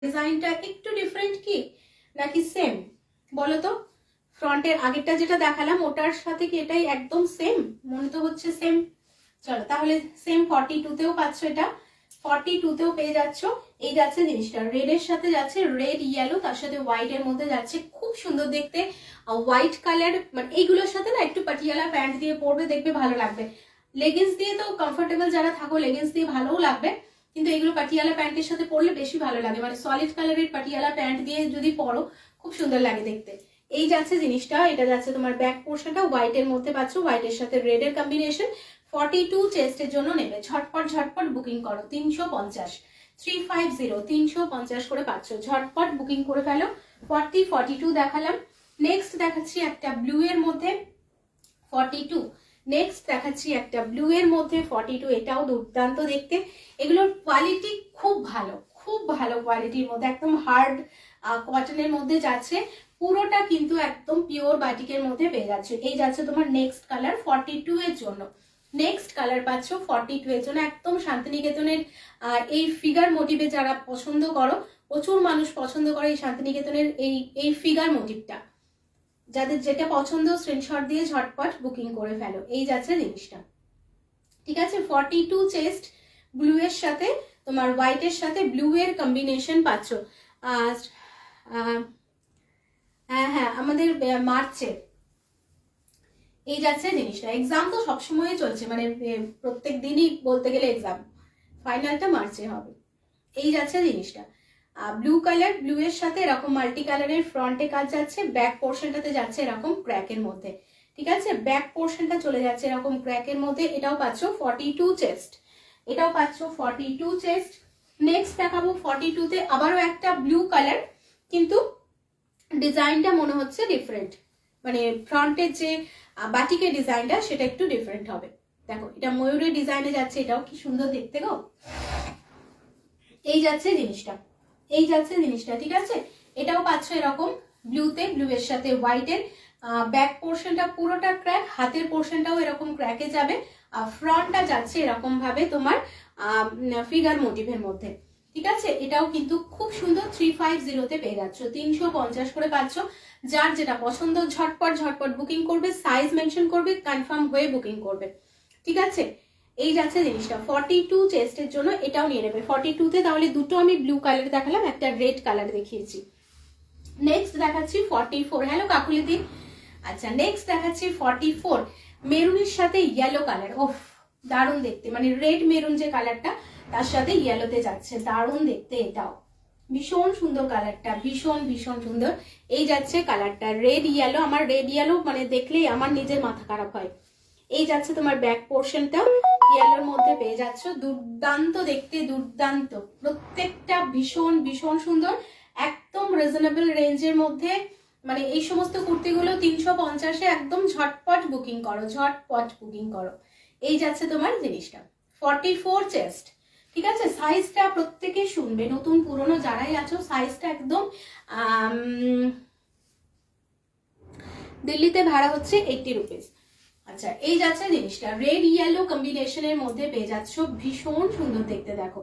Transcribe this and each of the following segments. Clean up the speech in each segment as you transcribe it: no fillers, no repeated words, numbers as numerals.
ডিজাইনটা একটু ডিফারেন্ট কি নাকি সেম বলো তো? ফ্রন্টের আগেরটা যেটা দেখালাম ওটার সাথে কি এটাই একদম সেম? মনে তো হচ্ছে সেম। চলো তাহলে সেম 42তেও পাচ্ছ, এটা 42তেও পেয়ে যাচ্ছ। এই যাচ্ছে জিনিসটা রেডের সাথে যাচ্ছে, রেড ইয়েলো, তার সাথে হোয়াইট এর মধ্যে যাচ্ছে, খুব সুন্দর দেখতে। হোয়াইট কালার মানে এইগুলোর সাথে না একটু পাটিয়ালা প্যান্ট দিয়ে পরবে, দেখবে ভালো লাগবে। লেগিংস দিয়ে তো কমফোর্টেবল যারা থাকো লেগিংস দিয়ে ভালোও লাগবে, কিন্তু এগুলো পাটিয়ালা প্যান্টের সাথে পরলে বেশি ভালো লাগে, মানে সলিড কালারের পাটিয়ালা প্যান্ট দিয়ে যদি পরো খুব সুন্দর লাগে দেখতে। এই যাচ্ছে জিনিসটা, এটা যাচ্ছে তোমার ব্যাক পোর্শনটা হোয়াইট এর মধ্যে পাচ্ছ, হোয়াইট এর সাথে রেড এর কম্বিনেশন। 42 চেস্টের জন্য নেবে, ঝটপট ঝটপট বুকিং করো। 350 350 করে পাচ্ছ, ঝটপট বুকিং করে ফেলো। 42 দেখালাম। নেক্সট দেখাচ্ছি একটা ব্লু এর মধ্যে 42। নেক্সট দেখাচ্ছি একটা ব্লু এর মধ্যে 42, এটাও দুর্দান্ত দেখতে। এগুলোর কোয়ালিটি খুব ভালো, খুব ভালো কোয়ালিটির মধ্যে, একদম হার্ড কটনের মধ্যে যাচ্ছে, পুরোটা কিন্তু একদম পিওর বাটিকের মধ্যে পেয়ে যাচ্ছে। এই যাচ্ছে তোমার নেক্সট কালার 42 এর জন্য। নেক্সট কালার পাচ্ছ 42 এর জন্য, একদম শান্তিনিকেতনের এই ফিগার মোটিভে যারা পছন্দ করো, প্রচুর মানুষ পছন্দ করে এই শান্তিনিকেতনের এই ফিগার মোটিভটা। যাদের যেটা পছন্দ স্ক্রিনশট দিয়ে ঝটপট বুকিং করে ফেলো। এই যাচ্ছে জিনিসটা, ঠিক আছে। 42 চেস্ট, ব্লু এর সাথে তোমার হোয়াইট এর সাথে ব্লু এর কম্বিনেশন পাচ্ছ। হ্যাঁ হ্যাঁ, আমাদের মার্চে এই যাচ্ছে জিনিসটা। এক্সাম তো সবসময় চলছে, মানে প্রত্যেক দিনই বলতে গেলে এক্সাম, ফাইনালটা মার্চে হবে। এই যাচ্ছে জিনিসটা ব্লু কালার, ব্লু এর সাথে এরকম মাল্টি কালারের ফ্রন্টে কাজ যাচ্ছে, ব্যাক পোর্শনটাতে যাচ্ছে এরকম ক্র্যাকের মধ্যে, ঠিক আছে। ব্যাক পোর্শনটা চলে যাচ্ছে এরকম ক্র্যাকের মধ্যে। এটাও পাচ্ছ 42 চেস্ট, এটাও পাচ্ছ 42 চেস্ট। নেক্সট দেখাবো 42তে আবারও একটা ব্লু কালার, কিন্তু ডিজাইনটা মনে হচ্ছে ডিফারেন্ট, মানে ফ্রন্টের যে বাটিকের ডিজাইনটা সেটা একটু ডিফারেন্ট হবে। দেখো এটা ময়ূরের ডিজাইনে যাচ্ছে, এটাও কি সুন্দর দেখতে গো। এই যাচ্ছে জিনিসটা, এই যাচ্ছে জিনিসটা, ঠিক আছে। এটাও পাচ্ছ এরকম ব্লুতে, ব্লু এর সাথে হোয়াইটের। ব্যাক পোর্শনটা পুরোটা ক্র্যাক, হাতের পোর্শনটাও এরকম ক্র্যাকে যাবে, আর ফ্রন্টটা যাচ্ছে এরকম ভাবে তোমার ফিগার মোটিভের মধ্যে, ঠিক আছে। এটাও কিন্তু খুব সুন্দর 350তে পেয়ে যাচ্ছ, 350 করে পাচ্ছ। যার যেটা পছন্দ ঝটপট ঝটপট বুকিং করবে, সাইজ মেনশন করবে, কনফার্ম হয়ে বুকিং করবে, ঠিক আছে। এই যাচ্ছে জিনিসটা 42 চেস্টের জন্য, এটাও নিয়ে নেবে 42তে। তাহলে দুটো আমি ব্লু কালার দেখালাম, একটা রেড কালার দেখিয়েছি। নেক্সট দেখাচ্ছি 44, হ্যালো কাকুলিদি। আচ্ছা নেক্সট দেখাচ্ছি 44, মেরুনের সাথে ইয়েলো কালার, ওফ দারুণ দেখতে, মানে রেড মেরুন যে কালারটা তার সাথে ইয়েলোতে যাচ্ছে, দারুণ দেখতে, এটাও ভীষণ সুন্দর কালারটা, ভীষণ ভীষণ সুন্দর। এই যাচ্ছে কালারটা রেড ইয়েলো, আমার রেড ইয়েলো মানে দেখলেই আমার নিজের মাথা খারাপ হয়। এই যাচ্ছে তোমার ব্যাক পোর্শনটা ইয়েলোর মধ্যে পেয়ে যাচ্ছ, দুর্দান্ত দেখতে, দুর্দান্ত, প্রত্যেকটা ভীষণ ভীষণ সুন্দর, একদম রিজনেবল রেঞ্জের মধ্যে। মানে এই সমস্ত কুর্তিগুলো 350-এ একদম ঝটপট বুকিং করো, ঝটপট বুকিং করো। এই যাচ্ছে তোমার জিনিসটা 44 চেস্ট, ঠিক আছে। সাইজটা প্রত্যেকে শুনবে, নতুন পুরনো যারাই আছো, সাইজটা একদম দিল্লিতে ভাড়া হচ্ছে 80 রুপিস। আচ্ছা এই যাচ্ছে জিনিসটা রেড ইয়েলো কম্বিনেশনের মধ্যে পেয়ে যাচ্ছ, ভীষণ সুন্দর দেখতে, দেখো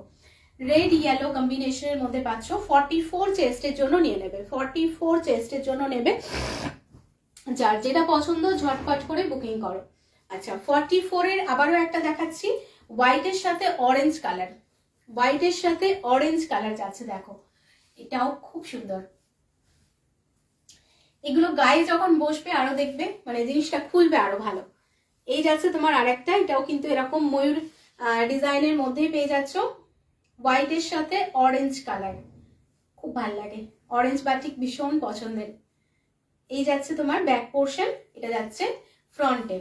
রেড ইয়েলো কম্বিনেশনের মধ্যে পাচ্ছ। 44 চেস্টের জন্য নিয়ে নেবে, 44 চেস্টের জন্য নেবে, যার যেটা পছন্দ ঝটপট করে বুকিং করো। আচ্ছা 44 এর আবারও একটা দেখাচ্ছি, হোয়াইটের সাথে অরেঞ্জ কালার, হোয়াইটের সাথে অরেঞ্জ কালার যাচ্ছে, দেখো এটাও খুব সুন্দর। এগুলো গায়ে যখন বসবে আরো দেখবে মানে জিনিসটা খুলবে আরো ভালো। এই যাচ্ছে তোমার আরেকটা, এটাও কিন্তু এরকম ময়ূর ডিজাইনের মধ্যেই পেয়ে যাচ্ছ, হোয়াইটের সাথে অরেঞ্জ কালার, খুব ভালো লাগে, অরেঞ্জ বাটিক ভীষণ পছন্দের। এই যাচ্ছে তোমার ব্যাক পোর্শন, এটা যাচ্ছে ফ্রন্টে,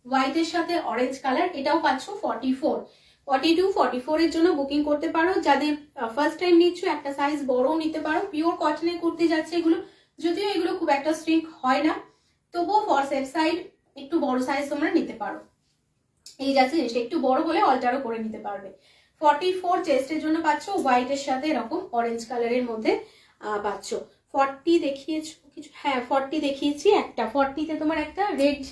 হোয়াইটের সাথে অরেঞ্জ কালার, এটাও পাচ্ছ 44। 42 44 এর জন্য বুকিং করতে পারো। যাদের ফার্স্ট টাইম নিচ্ছ একটা সাইজ বড়ও নিতে পারো, পিওর কটনের কুর্তি যাচ্ছে এগুলো, যদিও এগুলো খুব একটা স্ট্রিক হয় না, তবুও ফর সেফ সাইড একটু বড় সাইজ তোমরা নিতে পারো। এই যাচ্ছে জিনিসটা একটু বড় হলে অল্টারও করে নিতে পারবে। 44 চেস্টের জন্য পাচ্ছ, হোয়াইটের সাথে এরকম অরেঞ্জ কালারের মধ্যে পাচ্ছ। 40 দেখিয়েছো কিছু, হ্যাঁ 40 দেখিয়েছি একটা, 40তে তোমার একটা রেড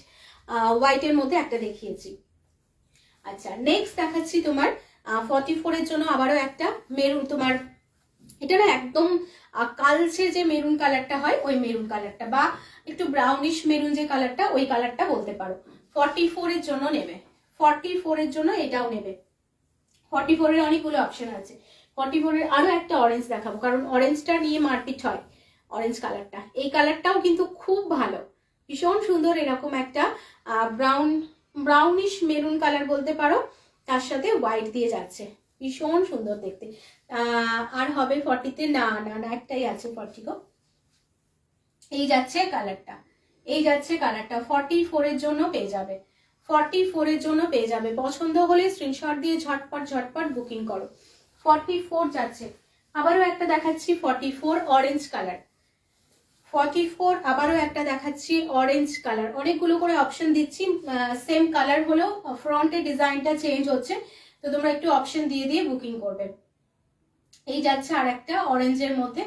হোয়াইটের মধ্যে একটা দেখিয়েছি। আচ্ছা নেক্সট দেখাচ্ছি তোমার 44 এর জন্য আবারও একটা মেরুন, তোমার এটা না একদম কালচে যে মেরুন কালারটা হয় ওই মেরুন কালারটা, বা একটু ব্রাউনিশ মেরুন যে কালারটা ওই কালারটা বলতে পারো। 44 এর জন্য নেবে, 44 এর জন্য এটাও নেবে। 44 এর অনেকগুলো অপশন আছে। 44 এর আরো একটা অরেঞ্জ দেখাবো, কারণ অরেঞ্জটা নিয়ে মারপিট হয়। অরেঞ্জ কালারটা, এই কালারটাও কিন্তু খুব ভালো, ভীষণ সুন্দর। এরকম একটা ব্রাউনিশ মেরুন কালার বলতে পারো, তার সাথে হোয়াইট দিয়ে যাচ্ছে, ভীষণ সুন্দর দেখতে। আর হবে 40-তে? না না না, একটাই আছে 40 গো। এই যাচ্ছে কালারটা, এই যাচ্ছে কালারটা, 44 এর জন্য পেয়ে যাবে, 44 এর জন্য পেয়ে যাবে। পছন্দ হলে স্ক্রিনশট দিয়ে ঝটপট ঝটপট বুকিং করো। 44 যাচ্ছে। আবারও একটা দেখাচ্ছি 44 অরেঞ্জ কালার, 44 আবারও একটা দেখাচ্ছি অরেঞ্জ কালার। অনেকগুলো করে অপশন দিচ্ছি, সেম কালার হলেও ফ্রন্টের ডিজাইনটা চেঞ্জ হচ্ছে, তো তোমরা একটু অপশন দিয়ে দিয়ে বুকিং করবে। এই যাচ্ছে আর একটা অরেঞ্জের মধ্যে,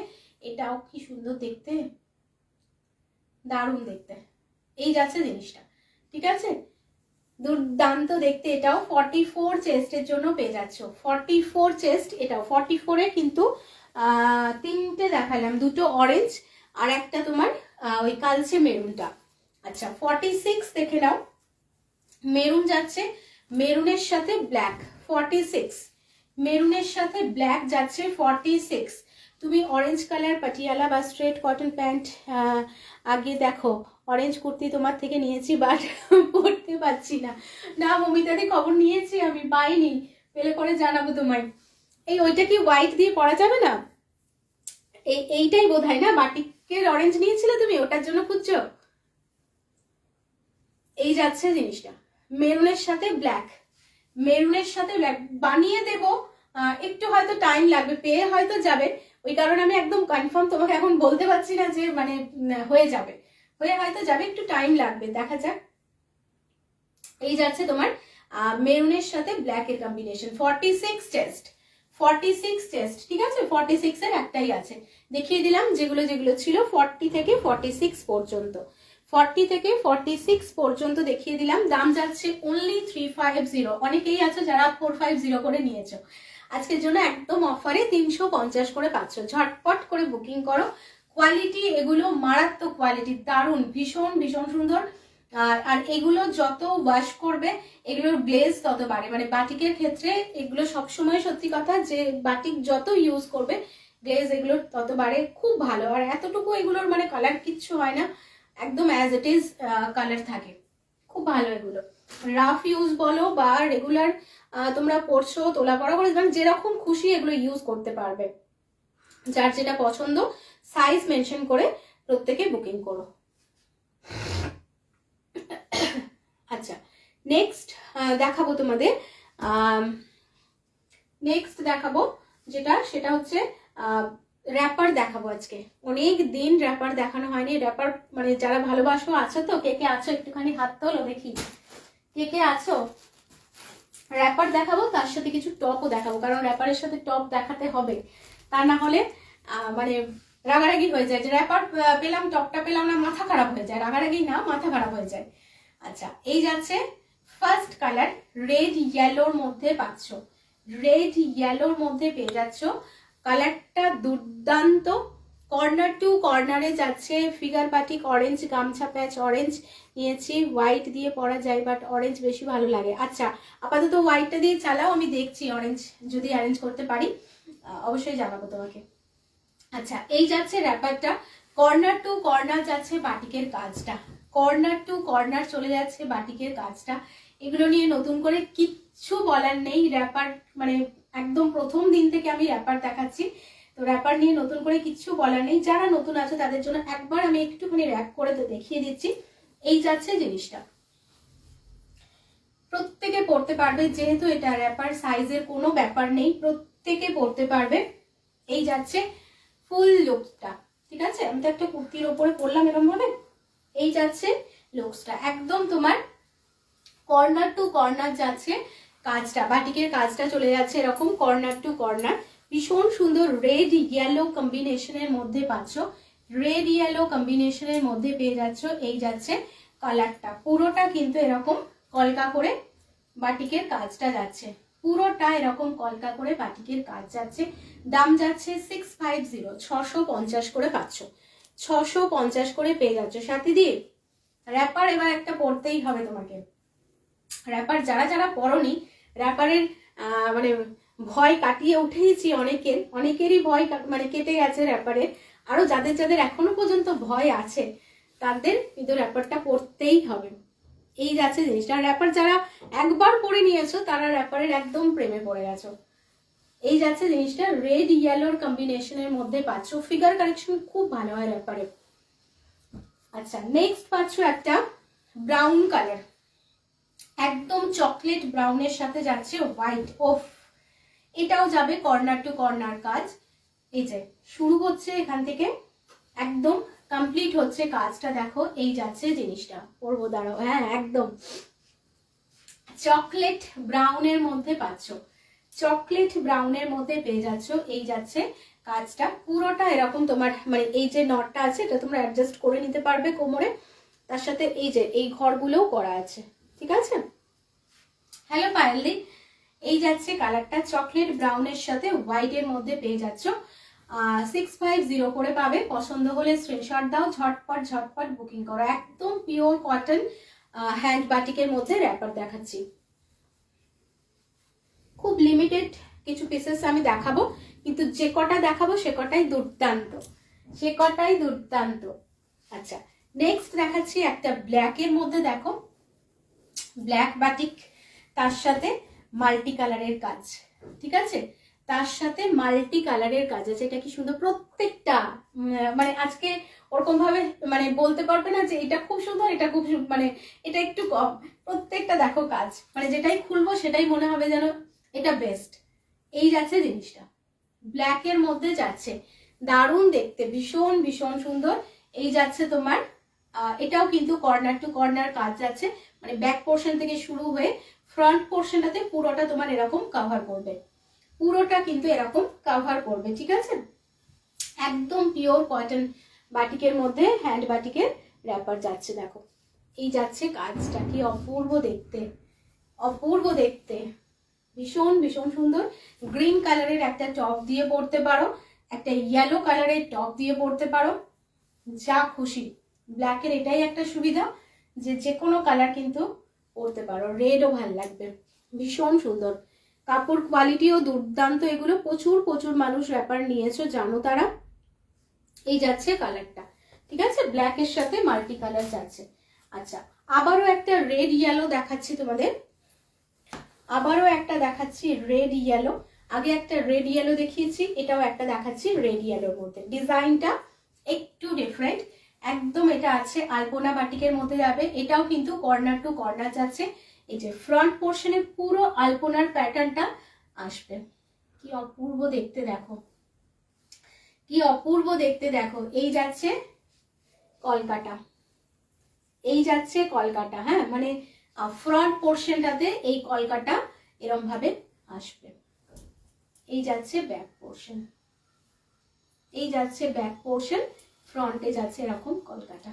এটাও কি সুন্দর দেখতে, দারুণ দেখতে। এই যাচ্ছে জিনিসটা, ঠিক আছে, দুর্দান্ত দেখতে। এটাও 44 চেস্টের জন্য পেয়ে যাচ্ছ, 44 চেস্ট এটাও। 44-এ কিন্তু তিনটে দেখালাম, দুটো অরেঞ্জ আর একটা তোমার ওই কালচে মেরুনটা। আচ্ছা 46 দেখে নাও, মেরুন যাচ্ছে, মেরুনের সাথে ব্ল্যাক 46, মেরুনের সাথে ব্ল্যাক যাচ্ছে 46। তুমি অরেঞ্জ কালার পাটিয়ালা বা স্ট্রেট কটন প্যান্ট, আগে দেখো অরেঞ্জ কুর্তি তোমার থেকে নিয়েছি, বাট পরতে পারছি না। না মমিতাদি, খবর নিয়েছি আমি, পাইনি, পেলে পরে জানাবো তোমায়। এই ওইটা কি হোয়াইট দিয়ে পরা যাবে না? এইটাই বোধ হয় না, বাটিকের অরেঞ্জ নিয়েছিলে তুমি, ওটার জন্য খুঁজছো? এই যাচ্ছে জিনিসটা, মেরুনের সাথে ব্ল্যাক, মেরুনের সাথে ব্ল্যাক বানিয়ে দেব, একটু হয়তো টাইম লাগবে, পেয়ে হয়তো যাবে, ওই কারণে আমি একদম কনফার্ম তোমাকে এখন বলতে পারছি না যে মানে হয়ে যাবে, হয়ে হয়তো যাবে, একটু টাইম লাগবে, দেখা যাক। এই যাচ্ছে তোমার মেরুনের সাথে ব্ল্যাক এর কম্বিনেশন, 46 চেস্ট, 46 চেস্ট, ঠিক আছে। 46 এর একটাই আছে, দেখিয়ে দিলাম যেগুলো যেগুলো ছিল 40 থেকে 46 পর্যন্ত, 40 থেকে 46 পর্যন্ত দেখিয়ে দিলাম। দাম যাচ্ছে অনলি 350। অনেকেই আছে যারা 450 করে নিয়েছো, আজকের জন্য একদম অফারে 350 করে পাচ্ছ, ঝটপট করে বুকিং করো। কোয়ালিটি এগুলো মারাত্মক কোয়ালিটি, দারুণ, ভীষণ ভীষণ সুন্দর। আর এগুলো যত ওয়াশ করবে এগুলোর গ্লেজ তত বাড়ে, মানে বাটিকের ক্ষেত্রে এগুলো সবসময় সত্যি কথা, যে বাটিক যত ইউজ করবে গ্লেজ এগুলোর তত বাড়ে, খুব ভালো। আর এতটুকু এগুলোর মানে কালার কিচ্ছু হয় না, একদম অ্যাজ ইট ইজ কালার থাকে, খুব ভালো। এগুলো রাফ ইউজ বলো বা রেগুলার তোমরা পরছো, তোলা পড়া করে, যেরকম খুশি এগুলো ইউজ করতে পারবে। যার যেটা পছন্দ সাইজ মেনশন করে প্রত্যেকে বুকিং করো। আচ্ছা নেক্সট দেখাবো তোমাদের, নেক্সট দেখাবো যেটা, সেটা হচ্ছে র্যাপার দেখাবো আজকে। অনেক দিন র্যাপার দেখানো হয়নি, র্যাপার মানে যারা ভালোবাসো আছো তো, কে কে আছো একটুখানি হাত তোলো দেখি, কে কে আছো। র্যাপার দেখাবো, তার সাথে কিছু টপও দেখাবো, কারণ র্যাপারের সাথে টপ দেখাতে হবে, তা না হলে মানে রাগারাগি হয়ে যায়, যে র্যাপার পেলাম টপটা পেলাম না, মাথা খারাপ হয়ে যায়, রাগারাগি না মাথা খারাপ হয়ে যায়। আচ্ছা এই যাচ্ছে ফার্স্ট কালার, রেড ইয়েলোর মধ্যে পাচ্ছ, রেড ইয়েলোর মধ্যে পেয়ে যাচ্ছ, কালারটা দুর্দান্ত। কর্নার টু কর্নারে যাচ্ছে ফিগার বাটিক, অরেঞ্জ গামছা প্যাচ, অরেঞ্জ নিয়েছি, হোয়াইট দিয়ে পরা যায় বাট অরেঞ্জ বেশি ভালো লাগে। আচ্ছা আপাতত হোয়াইটটা দিয়ে চালাও, আমি দেখছি অরেঞ্জ যদি অ্যারেঞ্জ করতে পারি অবশ্যই জানাবো তোমাকে। আচ্ছা এই যাচ্ছে র্যাপারটা, কর্নার টু কর্নার যাচ্ছে বাটিকের কাজটা, কর্নার টু কর্নার চলে যাচ্ছে বাটিকের কাজটা। এগুলো নিয়ে নতুন করে কিচ্ছু বলার নেই, র্যাপার মানে একদম প্রথম দিন থেকে আমি র্যাপার দেখাচ্ছি, তো র্যাপার নিয়ে নতুন করে কিচ্ছু বলার নেই। যারা নতুন আছে তাদের জন্য একবার আমি একটুখানি র্যাপ করে তো দেখিয়ে দিচ্ছি। এই যাচ্ছে জিনিসটা, প্রত্যেকে পড়তে পারবে, যেহেতু এটা র্যাপার সাইজের কোনো ব্যাপার নেই, প্রত্যেকে পড়তে পারবে। এই যাচ্ছে ফুল লুকসটা, ঠিক আছে, আমি তো একটা কুর্তির ওপরে পরলাম এরকম ভাবে। এই যাচ্ছে লুকসটা, একদম তোমার কর্নার টু কর্নার যাচ্ছে কাজটা, বাটিকের কাজটা চলে যাচ্ছে এরকম কর্নার টু কর্নার, ভীষণ সুন্দর রেড ইয়েলো কম্বিনেশনের মধ্যে পাচ্ছ, রেড ইয়েলো কম্বিনেশনের মধ্যে পেয়ে যাচ্ছ। এই যাচ্ছে কালারটা, পুরোটা কিন্তু এরকম কলকা করে বাটিকের কাজটা যাচ্ছে, পুরোটা এরকম কলকা করে বাটিকের কাজ যাচ্ছে। দাম যাচ্ছে 650, 650 করে পাচ্ছ, 650 করে পেয়ে যাচ্ছ। সাথে দিয়ে র্যাপার এবার একটা পরতেই হবে তোমাকে। র্যাপার যারা যারা পরনি, র্যাপারের মানে ভয় কাটিয়ে উঠেইছি, অনেকেরই ভয় মানে কেটে গেছে র্যাপারের। আরো যাদের যাদের এখনো পর্যন্ত ভয় আছে তাদের কিন্তু র্যাপারটা পরতেই হবে। এই যাচ্ছে জিনিসটা। র্যাপার যারা একবার পরে নিয়েছো তারা র্যাপারের একদম প্রেমে পড়ে গেছো। এই যাচ্ছে জিনিসটা, রেড ইয়েলোর কম্বিনেশনের মধ্যে পাচ্ছ। ফিগার কালেকশন খুব ভালো হয় র্যাপারে। আচ্ছা, নেক্সট পাচ্ছ একটা ব্রাউন কালার, একদম চকলেট ব্রাউনের সাথে যাচ্ছে হোয়াইট। ওফ, এটাও যাবে কর্নার টু কর্নার কাজ। এই যে শুরু হচ্ছে এখান থেকে, একদম কমপ্লিট হচ্ছে কাজটা। দেখো এই যাচ্ছে জিনিসটা, পরবো দাঁড়াও। হ্যাঁ, একদম চকলেট ব্রাউনের মধ্যে পাচ্ছ, চকলেট ব্রাউনের মধ্যে পেয়ে যাচ্ছ। এই যাচ্ছে কাজটা, পুরোটা এরকম তোমার মানে এই যে নটটা আছে এটা তোমরা অ্যাডজাস্ট করে নিতে পারবে কোমরে। তার সাথে এই যে এই ঘরগুলোও করা আছে, ঠিক আছে। হ্যালো পায়েলদি, এই যাচ্ছে কালারটা, চকলেট ব্রাউনের সাথে হোয়াইটের মধ্যে পেয়ে যাচ্ছ। 650 করে পাবে। পছন্দ হলে স্ক্রিনশট দাও, ঝটপট ঝটপট বুকিং করো। একদম পিওর কটন হ্যান্ড বাটিকের মধ্যে র্যাপার দেখাচ্ছি। খুব লিমিটেড কিছু পিসেস আমি দেখাবো, কিন্তু যে কটা দেখাবো সে কটাই দুর্দান্ত, সে কটাই দুর্দান্ত। আচ্ছা, নেক্সট দেখাচ্ছি একটা ব্ল্যাকের মধ্যে। দেখো ব্ল্যাক বাটিক, তার সাথে মাল্টি কালারের কাজ, ঠিক আছে, তার সাথে মাল্টি কালারের কাজ আছে। এটা কি সুন্দর, প্রত্যেকটা মানে আজকে ওরকম ভাবে মানে বলতে পারবে না যে এটা খুব সুন্দর, এটা খুব মানে এটা একটু কম। প্রত্যেকটা দেখো কাজ, মানে যেটাই খুলবো সেটাই মনে হবে যেন এটা বেস্ট। এই যাচ্ছে জিনিসটা, ব্ল্যাকের মধ্যে যাচ্ছে, দারুণ দেখতে, ভীষণ ভীষণ সুন্দর। এই যাচ্ছে তোমার এটাও কিন্তু কর্নার টু কর্নার কাজ যাচ্ছে, মানে ব্যাক পোর্শন থেকে শুরু হয়ে ফ্রন্ট পোর্শনটাতে পুরোটা তোমার এরকম কভার করবে, পুরোটা কিন্তু এরকম কভার করবে, ঠিক আছে। একদম পিওর কটন বাটিকের মধ্যে হ্যান্ড বাটিকের র্যাপার যাচ্ছে। দেখো এই যাচ্ছে কাজটা, কি অপূর্ব দেখতে, অপূর্ব দেখতে, ভীষণ ভীষণ সুন্দর। গ্রিন কালারের একটা টপ দিয়ে পরতে পারো, একটা ইয়েলো কালারের টপ দিয়ে পরতে পারো, যা খুশি। ব্ল্যাকের এটাই একটা সুবিধা যে যে কোনো কালার কিন্তু পরতে পারো, রেডও ভাল লাগবে, ভীষণ সুন্দর। কাপড় কোয়ালিটিও দুর্দান্ত, এগুলো প্রচুর প্রচুর মানুষ র্যাপার নিয়েছো জানো তারা। এই যাচ্ছে কালারটা, ঠিক আছে, ব্ল্যাকের সাথে মাল্টি কালার যাচ্ছে। আচ্ছা, আবারও একটা রেড ইয়েলো দেখাচ্ছি তোমাদের, আবারও একটা দেখাচ্ছি রেড ইয়েলো। আগে একটা রেড ইয়েলো দেখিয়েছি, এটাও একটা দেখাচ্ছি রেড ইয়েলোর মধ্যে। ডিজাইনটা একটু ডিফারেন্ট, একদম এটা আছে আলপনা বাটিকের মধ্যে যাবে। এটাও কিন্তু কর্নার টু কর্নার যাচ্ছে। এই যে ফ্রন্ট পোর্শনে পুরো আলপনার প্যাটার্নটা আসবে, কি অপূর্ব দেখতে দেখো, কি অপূর্ব দেখতে দেখো। এই যাচ্ছে কলকাতা, এই যাচ্ছে কলকাতা, হ্যাঁ মানে ফ্রন্ট পোর্শনটাতে এই কলকাতা এরকম ভাবে আসবে। এই যাচ্ছে ব্যাক পোর্শন, এই যাচ্ছে ব্যাক পোর্শন, ফ্রন্টে যাচ্ছে এরকম কলকাতা।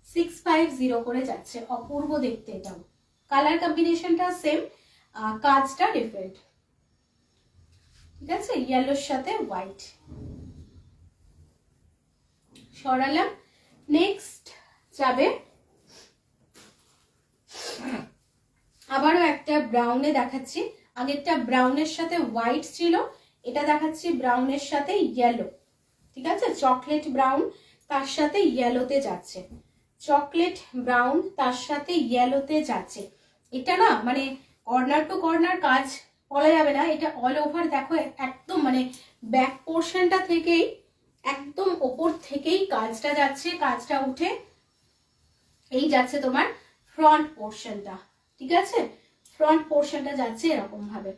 650 করে যাচ্ছে, অপূর্ব দেখতে। এটাও কালার কম্বিনেশনটা সেম, কাজটা ডিফারেন্ট, ঠিক আছে, ইয়েলোর সাথে হোয়াইট। সরালাম। নেক্সট যাবে আবারও একটা ব্রাউনে দেখাচ্ছি। আগেরটা ব্রাউনের সাথে হোয়াইট ছিল, এটা দেখাচ্ছি ব্রাউনের সাথে ইয়েলো, ঠিক আছে, চকলেট ব্রাউন তার সাথে ইয়েলোতে যাচ্ছে, চকলেট ব্রাউন তার সাথে ইয়েলোতে যাচ্ছে। এটা না মানে কর্নার টু কর্নার কাজ বলা যাবে না, এটা অল ওভার দেখো, একদম মানে ব্যাক পোর্শনটা থেকেই একদম ওপর থেকেই কাজটা যাচ্ছে, কাজটা উঠে এই যাচ্ছে তোমার ফ্রন্ট পোর্শনটা, ঠিক আছে, ফ্রন্ট পোর্শনটা যাচ্ছে এরকম ভাবে,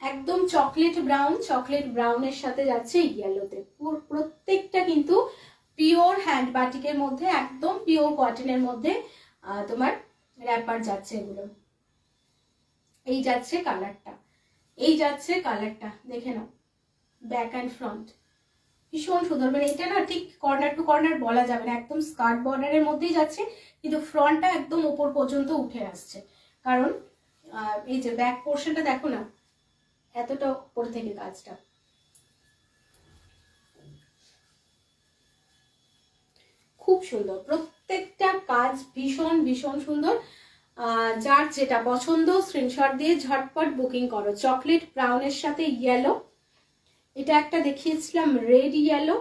একদম চকলেট ব্রাউন, চকলেট ব্রাউনের সাথে যাচ্ছে ইয়েলোতে। প্রত্যেকটা কিন্তু পিওর হ্যান্ড বাটিকের মধ্যে, একদম পিওর কটনের মধ্যে তোমার র্যাপার যাচ্ছে এগুলো। এই যাচ্ছে কালারটা, এই যাচ্ছে কালারটা, দেখে নাও, ব্যাক অ্যান্ড ফ্রন্ট ভীষণ সুন্দর। মানে এটা না ঠিক কর্নার টু কর্নার বলা যাবে না, একদম স্কার্ট বর্ডারের মধ্যেই যাচ্ছে, কিন্তু ফ্রন্টটা একদম উপর পর্যন্ত উঠে আসছে, কারণ আর এই যে ব্যাক পোর্শনটা দেখো না, এতটা উপর থেকে কাজটা, খুব সুন্দর, প্রত্যেকটা কাজ ভীষণ ভীষণ সুন্দর। যার যেটা পছন্দ স্ক্রিনশট দিয়ে ঝটপট বুকিং করো। চকলেট ব্রাউনের সাথে ইয়েলো, এটা একটা দেখিয়েছিলাম রেড ইয়েলো,